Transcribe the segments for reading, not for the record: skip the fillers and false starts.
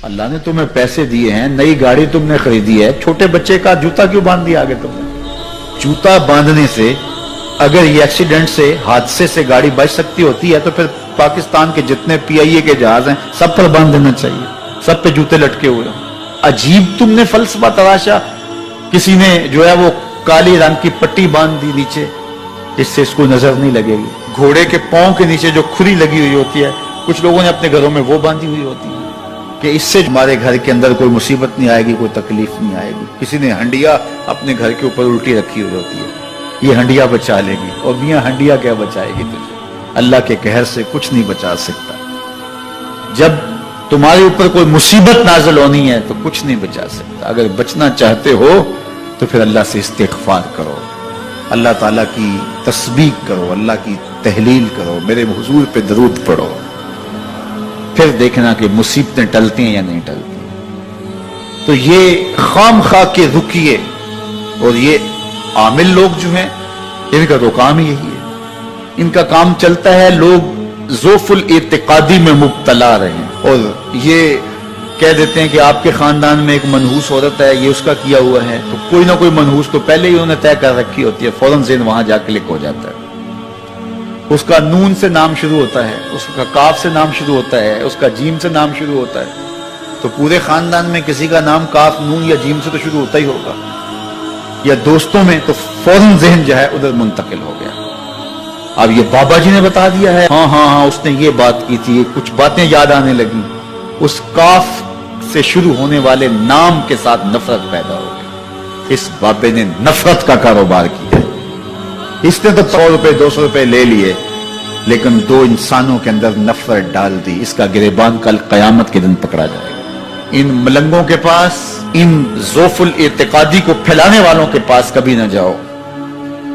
اللہ نے تمہیں پیسے دیے ہیں, نئی گاڑی تم نے خریدی ہے, چھوٹے بچے کا جوتا کیوں باندھ دیا آگے تم نے؟ جوتا باندھنے سے اگر یہ ایکسیڈنٹ سے, حادثے سے گاڑی بچ سکتی ہوتی ہے تو پھر پاکستان کے جتنے پی آئی اے کے جہاز ہیں سب پر باندھ دینا چاہیے, سب پہ جوتے لٹکے ہوئے ہوں. عجیب تم نے فلسفہ تراشا. کسی نے جو ہے وہ کالی رنگ کی پٹی باندھ دی نیچے, اس سے اس کو نظر نہیں لگے گی. گھوڑے کے پاؤں کے نیچے جو کھری لگی ہوئی ہوتی ہے, کچھ لوگوں نے اپنے گھروں میں وہ باندھی ہوئی ہوتی ہے کہ اس سے ہمارے گھر کے اندر کوئی مصیبت نہیں آئے گی, کوئی تکلیف نہیں آئے گی. کسی نے ہنڈیا اپنے گھر کے اوپر الٹی رکھی ہوئی ہوتی ہے, یہ ہنڈیا بچا لے گی. اور میاں ہنڈیا کیا بچائے گی تجھے؟ اللہ کے قہر سے کچھ نہیں بچا سکتا. جب تمہارے اوپر کوئی مصیبت نازل ہونی ہے تو کچھ نہیں بچا سکتا. اگر بچنا چاہتے ہو تو پھر اللہ سے استغفار کرو, اللہ تعالیٰ کی تسبیح کرو, اللہ کی تحلیل کرو, میرے حضور پہ درود پڑھو, پھر دیکھنا کہ مصیبتیں ٹلتی ہیں یا نہیں ٹلتی. تو یہ خام خواہ کے رکیے اور یہ عامل لوگ جو ہیں ان کا تو کام ہی یہی ہے. ان کا کام چلتا ہے لوگ ذوف الاعتقادی میں مبتلا رہے ہیں اور یہ کہہ دیتے ہیں کہ آپ کے خاندان میں ایک منحوس عورت ہے, یہ اس کا کیا ہوا ہے, تو کوئی نہ کوئی منحوس تو پہلے ہی انہوں نے طے کر رکھی ہوتی ہے, فوراً ذہن وہاں جا کلک ہو جاتا ہے. اس کا نون سے نام شروع ہوتا ہے, اس کا کاف سے نام شروع ہوتا ہے, اس کا جیم سے نام شروع ہوتا ہے, تو پورے خاندان میں کسی کا نام کاف, نون یا جیم سے تو شروع ہوتا ہی ہوگا, یا دوستوں میں, تو فوراً ذہن جو ہے ادھر منتقل ہو گیا. اب یہ بابا جی نے بتا دیا ہے, ہاں اس نے یہ بات کی تھی, کچھ باتیں یاد آنے لگی, اس کاف سے شروع ہونے والے نام کے ساتھ نفرت پیدا ہو گئی. اس بابے نے نفرت کا کاروبار کیا. اس نے تو 100 روپے 200 روپے لے لیے, لیکن دو انسانوں کے اندر نفرت ڈال دی. اس کا گریبان کل قیامت کے دن پکڑا جائے گا. ان ملنگوں کے پاس, ان ذوف الاعتقادی کو پھیلانے والوں کے پاس کبھی نہ جاؤ.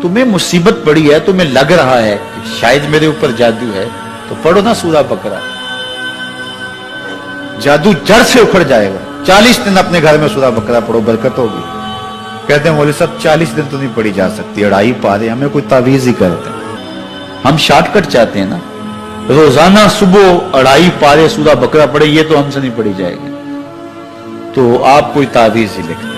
تمہیں مصیبت پڑی ہے, تمہیں لگ رہا ہے کہ شاید میرے اوپر جادو ہے, تو پڑھو نا سورہ بقرہ, جادو جڑ سے اکھڑ جائے گا. 40 دن اپنے گھر میں سورہ بقرہ پڑھو, برکت ہوگی. کہتے ہیں مولوی صاحب 40 دن تو نہیں پڑھی جا سکتی, 2.5 پارے, ہمیں کوئی تعویذ ہی کرتے ہیں. ہم شارٹ کٹ چاہتے ہیں نا, روزانہ صبح 2.5 پارے سورہ بقرہ پڑھے, یہ تو ہم سے نہیں پڑھی جائے گی. تو آپ کوئی تعویذ ہی لکھ لیں.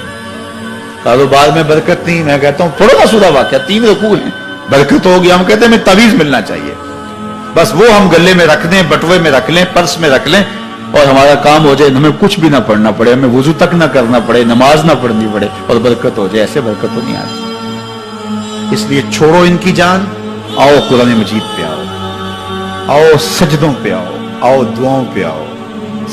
کاروبار میں برکت نہیں, میں کہتا ہوں پڑھو نا سورہ واقعہ, 3 رکوع ہیں, برکت ہوگی. ہم کہتے ہیں ہمیں تعویذ ملنا چاہیے, بس وہ ہم گلے میں رکھ دیں, بٹوے میں رکھ لیں, پرس میں رکھ لیں, اور ہمارا کام ہو جائے, ہمیں کچھ بھی نہ پڑھنا پڑے, ہمیں وضو تک نہ کرنا پڑے, نماز نہ پڑھنی پڑے, اور برکت ہو جائے. ایسے برکت تو نہیں آتی. اس لیے چھوڑو ان کی جان, آؤ قرآن مجید پہ آؤ, آؤ سجدوں پہ آؤ, آؤ دعاؤں پہ آؤ.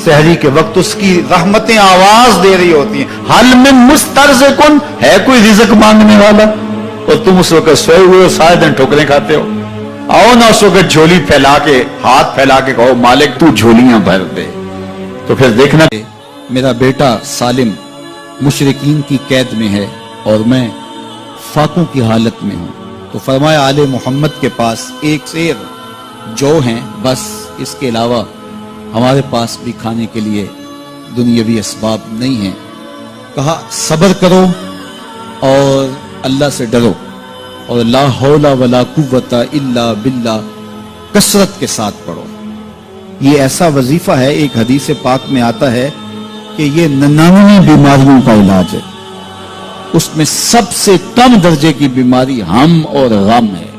سحری کے وقت اس کی رحمتیں آواز دے رہی ہوتی ہیں, حل من مسترزقن, ہے کوئی رزق مانگنے والا, اور تم اس وقت سوئے ہوئے ہو, سارے دن ٹھوکریں کھاتے ہو. آؤ نا اس وقت جھولی پھیلا کے, ہاتھ پھیلا کے کہو مالک تو جھولیاں بھر دے. تو پھر دیکھنا, میرا بیٹا سالم مشرکین کی قید میں ہے اور میں فاقوں کی حالت میں ہوں. تو فرمایا آل محمد کے پاس ایک سیر جو ہیں, بس اس کے علاوہ ہمارے پاس بھی کھانے کے لیے دنیاوی اسباب نہیں ہیں. کہا صبر کرو اور اللہ سے ڈرو, اور لا حول ولا قوت الا باللہ کثرت کے ساتھ پڑھو. یہ ایسا وظیفہ ہے, ایک حدیث پاک میں آتا ہے کہ یہ 99 بیماریوں کا علاج ہے. اس میں سب سے کم درجے کی بیماری ہم اور غم ہے.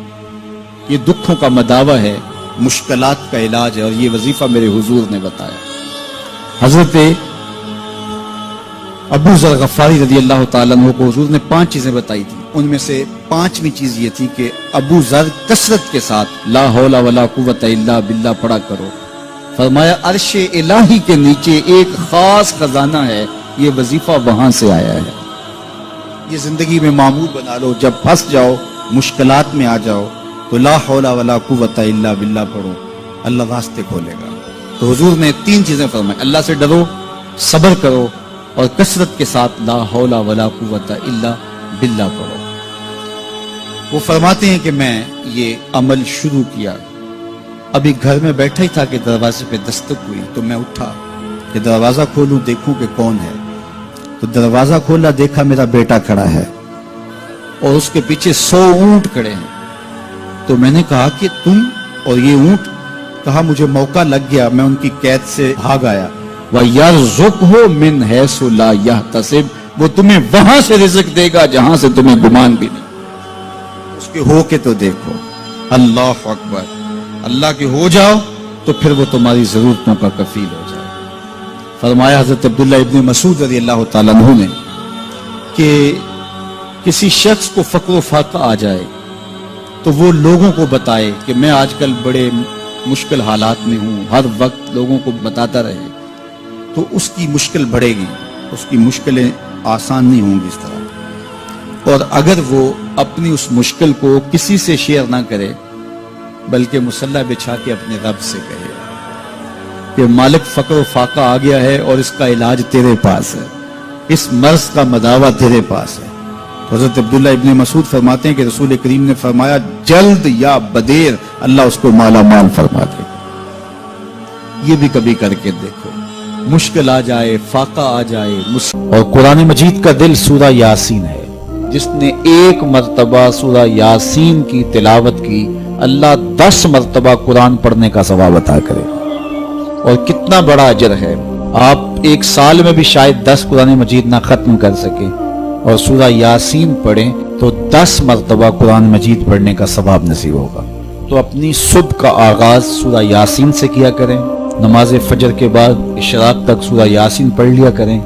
یہ دکھوں کا مداوع ہے, مشکلات کا علاج ہے, اور یہ وظیفہ میرے حضور نے بتایا. حضرت ابو ذر غفاری رضی اللہ تعالیٰ عنہ کو حضور نے 5 چیزیں بتائی تھی. ان میں سے 5ویں چیز یہ تھی کہ ابو ذر کثرت کے ساتھ لا حول ولا قوت الا باللہ پڑھا کرو. فرمایا عرش الہی کے نیچے ایک خاص خزانہ ہے, یہ وظیفہ وہاں سے آیا ہے. یہ زندگی میں معمول بنا لو, جب پھنس جاؤ, مشکلات میں آ جاؤ, تو لا حول ولا قوت الا باللہ پڑھو, اللہ راستے کھولے گا. تو حضور نے 3 چیزیں فرمائی, اللہ سے ڈرو, صبر کرو, اور کثرت کے ساتھ لا حول ولا قوت الا باللہ پڑھو. وہ فرماتے ہیں کہ میں یہ عمل شروع کیا, ابھی گھر میں بیٹھا ہی تھا کہ دروازے پہ دستک ہوئی. تو میں اٹھا کہ دروازہ کھولوں, دیکھوں کہ کون ہے. تو دروازہ کھولا, دیکھا میرا بیٹا کھڑا ہے اور اس کے پیچھے 100 اونٹ کھڑے ہیں. تو میں نے کہا کہ تم اور یہ اونٹ؟ کہا مجھے موقع لگ گیا, میں ان کی قید سے بھاگ آیا. وَيَرْزُقْهُ مِنْ حَيْثُ لَا يَحْتَسِبُ، وہ تمہیں وہاں سے رزق دے گا جہاں سے تمہیں گمان بھی نہیں۔ اس کے ہو کے تو دیکھو، اللہ اکبر، اللہ کے ہو جاؤ تو پھر وہ تمہاری ضرورتوں کا کفیل ہو جائے۔ فرمایا حضرت عبداللہ ابن مسعود رضی اللہ تعالیٰ عنہ نے کہ کسی شخص کو فقر و فاقہ آ جائے تو وہ لوگوں کو بتائے کہ میں آج کل بڑے مشکل حالات میں ہوں، ہر وقت لوگوں کو بتاتا رہے تو اس کی مشکل بڑھے گی، اس کی مشکلیں آسان نہیں ہوں گی اس طرح۔ اور اگر وہ اپنی اس مشکل کو کسی سے شیئر نہ کرے بلکہ مصلی بچھا کے اپنے رب سے کہے کہ مالک فقر و فاقہ آ گیا ہے اور اس کا علاج تیرے پاس ہے، اس مرض کا مداوع تیرے پاس ہے۔ حضرت عبداللہ ابن مسعود فرماتے ہیں کہ رسول کریم نے فرمایا جلد یا بدیر اللہ اس کو مالا مال فرما دے گا۔ یہ بھی کبھی کر کے دیکھو، مشکل آ جائے، فاقہ آ جائے۔ اور قرآن مجید کا دل سورہ یاسین ہے، جس نے ایک مرتبہ سورہ یاسین کی تلاوت کی اللہ 10 مرتبہ قرآن پڑھنے کا ثواب عطا کرے۔ اور کتنا بڑا اجر ہے، آپ ایک سال میں بھی شاید 10 قرآن مجید نہ ختم کر سکے اور سورہ یاسین پڑھیں تو 10 مرتبہ قرآن مجید پڑھنے کا ثواب نصیب ہوگا۔ تو اپنی صبح کا آغاز سورہ یاسین سے کیا کریں، نماز فجر کے بعد اشراق تک سورہ یاسین پڑھ لیا کریں۔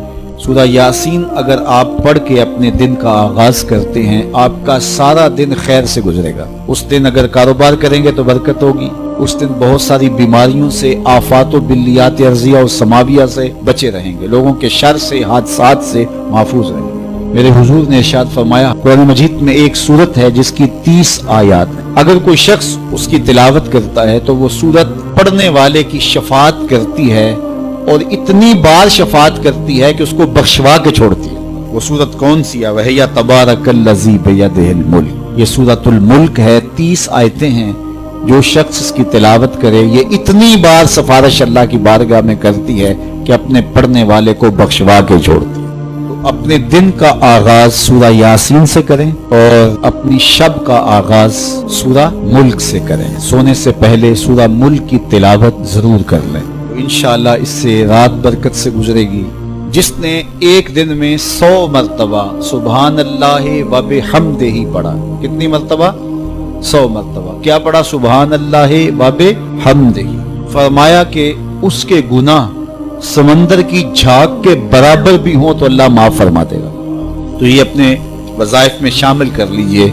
سورہ یاسین اگر آپ پڑھ کے اپنے دن کا آغاز کرتے ہیں، آپ کا سارا دن خیر سے گزرے گا۔ اس دن اگر کاروبار کریں گے تو برکت ہوگی، اس دن بہت ساری بیماریوں سے، آفات و بلیات ارضیہ و سماویہ سے بچے رہیں گے، لوگوں کے شر سے، حادثات سے محفوظ رہیں گے۔ میرے حضور نے ارشاد فرمایا قرآن مجید میں ایک سورت ہے جس کی 30 آیات ہیں، اگر کوئی شخص اس کی تلاوت کرتا ہے تو وہ سورت پڑھنے والے کی شفاعت کرتی ہے، اور اتنی بار شفاعت کرتی ہے کہ اس کو بخشوا کے چھوڑتی ہے۔ وہ سورت کون سی ہے؟ وَهِيَ تَبَارَكَ الَّذِي بِيَدِهِ الْمُلْكُ، یہ سورۃ الملک ہے، 30 آیتیں ہیں۔ جو شخص اس کی تلاوت کرے یہ اتنی بار سفارش اللہ کی بارگاہ میں کرتی ہے کہ اپنے پڑھنے والے کو بخشوا کے چھوڑتی ہے۔ تو اپنے دن کا آغاز سورہ یاسین سے کریں اور اپنی شب کا آغاز سورہ ملک سے کریں۔ سونے سے پہلے سورہ ملک کی تلاوت ضرور کر لیں، انشاءاللہ اس سے رات برکت سے گزرے گی۔ جس نے ایک دن میں 100 مرتبہ سبحان اللہ و بحمدہ پڑھا، کتنی مرتبہ؟ 100 مرتبہ کیا پڑھا؟ سبحان اللہ و بحمدہ، فرمایا کہ اس کے گناہ سمندر کی جھاگ کے برابر بھی ہوں تو اللہ معاف فرما دے گا۔ تو یہ اپنے وظائف میں شامل کر لیجئے،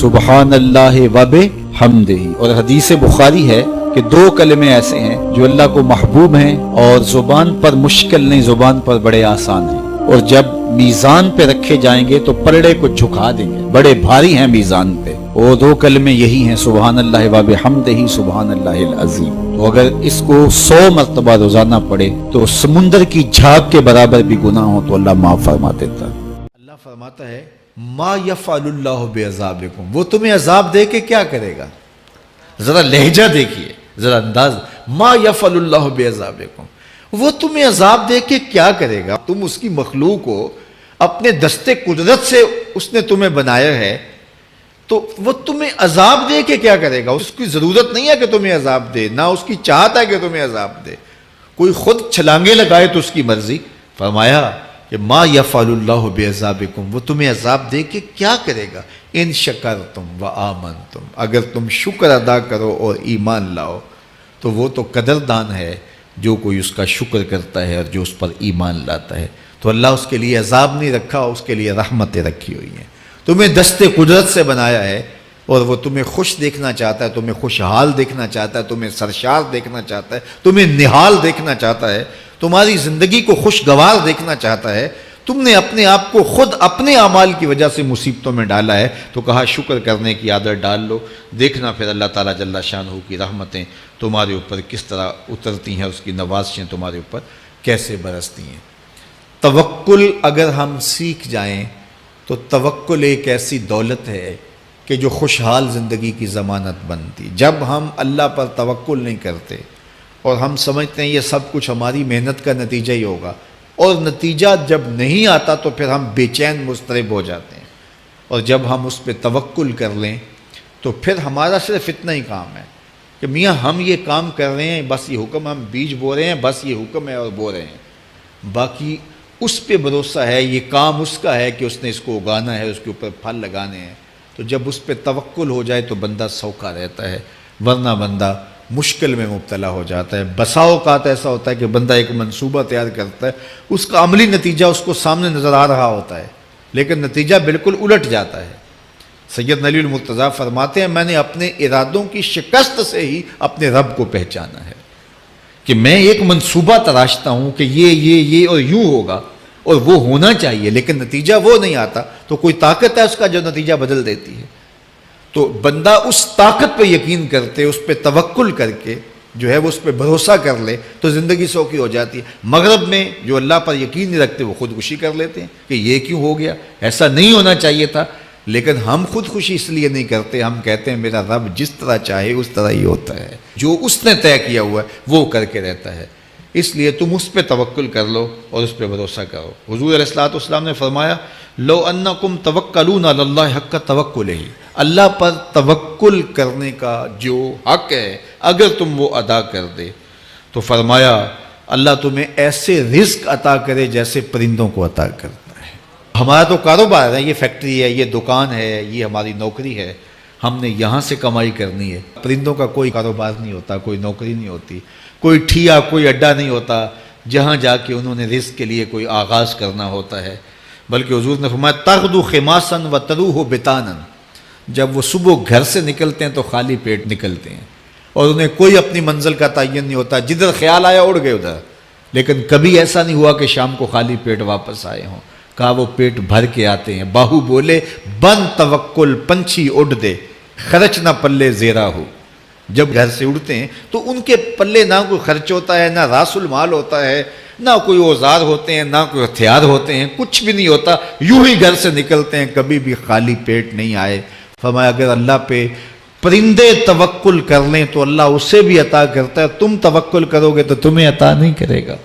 سبحان اللہ و بحمدہ۔ اور حدیث بخاری ہے کہ 2 کلمے ایسے ہیں جو اللہ کو محبوب ہیں اور زبان پر مشکل نہیں، زبان پر بڑے آسان ہیں، اور جب میزان پہ رکھے جائیں گے تو پلڑے کو جھکا دیں گے، بڑے بھاری ہیں میزان پہ۔ وہ 2 کلمے یہی ہیں، سبحان اللہ و بحمدہ، سبحان اللہ العظیم۔ تو اگر اس کو 100 مرتبہ روزانہ پڑھے تو سمندر کی جھاگ کے برابر بھی گناہ ہو تو اللہ معاف فرما دیتا ہے۔ اللہ فرماتا ہے ما یفعل اللہ بعذابکم، وہ تمہیں عذاب دے کے کیا کرے گا؟ ذرا لہجہ دیکھیے، ذرا انداز، ما یفعل اللہ بعذابکم، وہ تمہیں عذاب دے کے کیا کرے گا؟ تم اس کی مخلوق ہو، اپنے دستے قدرت سے اس نے تمہیں بنایا ہے، تو وہ تمہیں عذاب دے کے کیا کرے گا؟ اس کی ضرورت نہیں ہے کہ تمہیں عذاب دے، نہ اس کی چاہت ہے کہ تمہیں عذاب دے، کوئی خود چھلانگے لگائے تو اس کی مرضی۔ فرمایا کہ ما یفعل اللہ بعذابکم، وہ تمہیں عذاب دے کے کیا کرے گا؟ ان شکرتم وآمنتم، اگر تم شکر ادا کرو اور ایمان لاؤ تو وہ تو قدردان ہے جو کوئی اس کا شکر کرتا ہے اور جو اس پر ایمان لاتا ہے۔ تو اللہ اس کے لیے عذاب نہیں رکھا، اس کے لیے رحمتیں رکھی ہوئی ہیں۔ تمہیں دستے قدرت سے بنایا ہے اور وہ تمہیں خوش دیکھنا چاہتا ہے، تمہیں خوشحال دیکھنا چاہتا ہے، تمہیں سرشار دیکھنا چاہتا ہے، تمہیں نہال دیکھنا چاہتا ہے، تمہاری زندگی کو خوشگوار دیکھنا چاہتا ہے۔ تم نے اپنے آپ کو خود اپنے اعمال کی وجہ سے مصیبتوں میں ڈالا ہے، تو کہا شکر کرنے کی عادت ڈال لو، دیکھنا پھر اللہ تعالیٰ جل شانہ کی رحمتیں تمہارے اوپر کس طرح اترتی ہیں، اس کی نوازشیں تمہارے اوپر کیسے برستی ہیں۔ توکل اگر ہم سیکھ جائیں تو توکل ایک ایسی دولت ہے کہ جو خوشحال زندگی کی ضمانت بنتی۔ جب ہم اللہ پر توکل نہیں کرتے اور ہم سمجھتے ہیں یہ سب کچھ ہماری محنت کا نتیجہ ہی ہوگا، اور نتیجہ جب نہیں آتا تو پھر ہم بے چین مضطرب ہو جاتے ہیں، اور جب ہم اس پہ توکل کر لیں تو پھر ہمارا صرف اتنا ہی کام ہے کہ میاں ہم یہ کام کر رہے ہیں، بس یہ حکم، ہم بیج بو رہے ہیں، بس یہ حکم ہے اور بو رہے ہیں، باقی اس پہ بھروسہ ہے، یہ کام اس کا ہے کہ اس نے اس کو اگانا ہے، اس کے اوپر پھل لگانے ہیں۔ تو جب اس پہ توکل ہو جائے تو بندہ سوکھا رہتا ہے، ورنہ بندہ مشکل میں مبتلا ہو جاتا ہے۔ بسا اوقات ایسا ہوتا ہے کہ بندہ ایک منصوبہ تیار کرتا ہے، اس کا عملی نتیجہ اس کو سامنے نظر آ رہا ہوتا ہے، لیکن نتیجہ بالکل الٹ جاتا ہے۔ سید علی المرتضیٰ فرماتے ہیں میں نے اپنے ارادوں کی شکست سے ہی اپنے رب کو پہچانا ہے، کہ میں ایک منصوبہ تراشتا ہوں کہ یہ اور یوں ہوگا اور وہ ہونا چاہیے، لیکن نتیجہ وہ نہیں آتا، تو کوئی طاقت ہے اس کا جو نتیجہ بدل دیتی ہے۔ تو بندہ اس طاقت پہ یقین کرتے، اس پہ توکل کر کے جو ہے وہ اس پہ بھروسہ کر لے تو زندگی سوکھی ہو جاتی ہے۔ مغرب میں جو اللہ پر یقین نہیں رکھتے وہ خودکشی کر لیتے ہیں کہ یہ کیوں ہو گیا، ایسا نہیں ہونا چاہیے تھا، لیکن ہم خودکشی اس لیے نہیں کرتے، ہم کہتے ہیں میرا رب جس طرح چاہے اس طرح ہی ہوتا ہے، جو اس نے طے کیا ہوا ہے وہ کر کے رہتا ہے، اس لیے تم اس پہ توکل کر لو اور اس پہ بھروسہ کرو۔ حضور علیہ الصلوۃ والسلام نے فرمایا لو انکم توکلون علی اللہ حق توکلہ، اللہ پر توکل کرنے کا جو حق ہے اگر تم وہ ادا کر دے تو فرمایا اللہ تمہیں ایسے رزق عطا کرے جیسے پرندوں کو عطا کرتا ہے۔ ہمارا تو کاروبار ہے، یہ فیکٹری ہے، یہ دکان ہے، یہ ہماری نوکری ہے، ہم نے یہاں سے کمائی کرنی ہے۔ پرندوں کا کوئی کاروبار نہیں ہوتا، کوئی نوکری نہیں ہوتی، کوئی ٹھیا، کوئی اڈا نہیں ہوتا جہاں جا کے انہوں نے رزق کے لیے کوئی آغاز کرنا ہوتا ہے، بلکہ حضور نے فرمایا تغدو خماسا وتروح بطانا، جب وہ صبح گھر سے نکلتے ہیں تو خالی پیٹ نکلتے ہیں اور انہیں کوئی اپنی منزل کا تعین نہیں ہوتا، جدھر خیال آیا اڑ گئے ادھر، لیکن کبھی ایسا نہیں ہوا کہ شام کو خالی پیٹ واپس آئے ہوں، کہا وہ پیٹ بھر کے آتے ہیں۔ باہو بولے بن توکل پنچھی اڑ دے، خرچ نہ پلے زیرا ہو، جب گھر سے اڑتے ہیں تو ان کے پلے نہ کوئی خرچ ہوتا ہے، نہ راس المال ہوتا ہے، نہ کوئی اوزار ہوتے ہیں، نہ کوئی ہتھیار ہوتے ہیں، کچھ بھی نہیں ہوتا، یوں ہی گھر سے نکلتے ہیں، کبھی بھی خالی پیٹ نہیں آئے۔ فرمایا اگر اللہ پہ پرندے توکل کر لیں تو اللہ اسے بھی عطا کرتا ہے، تم توکل کرو گے تو تمہیں عطا نہیں کرے گا۔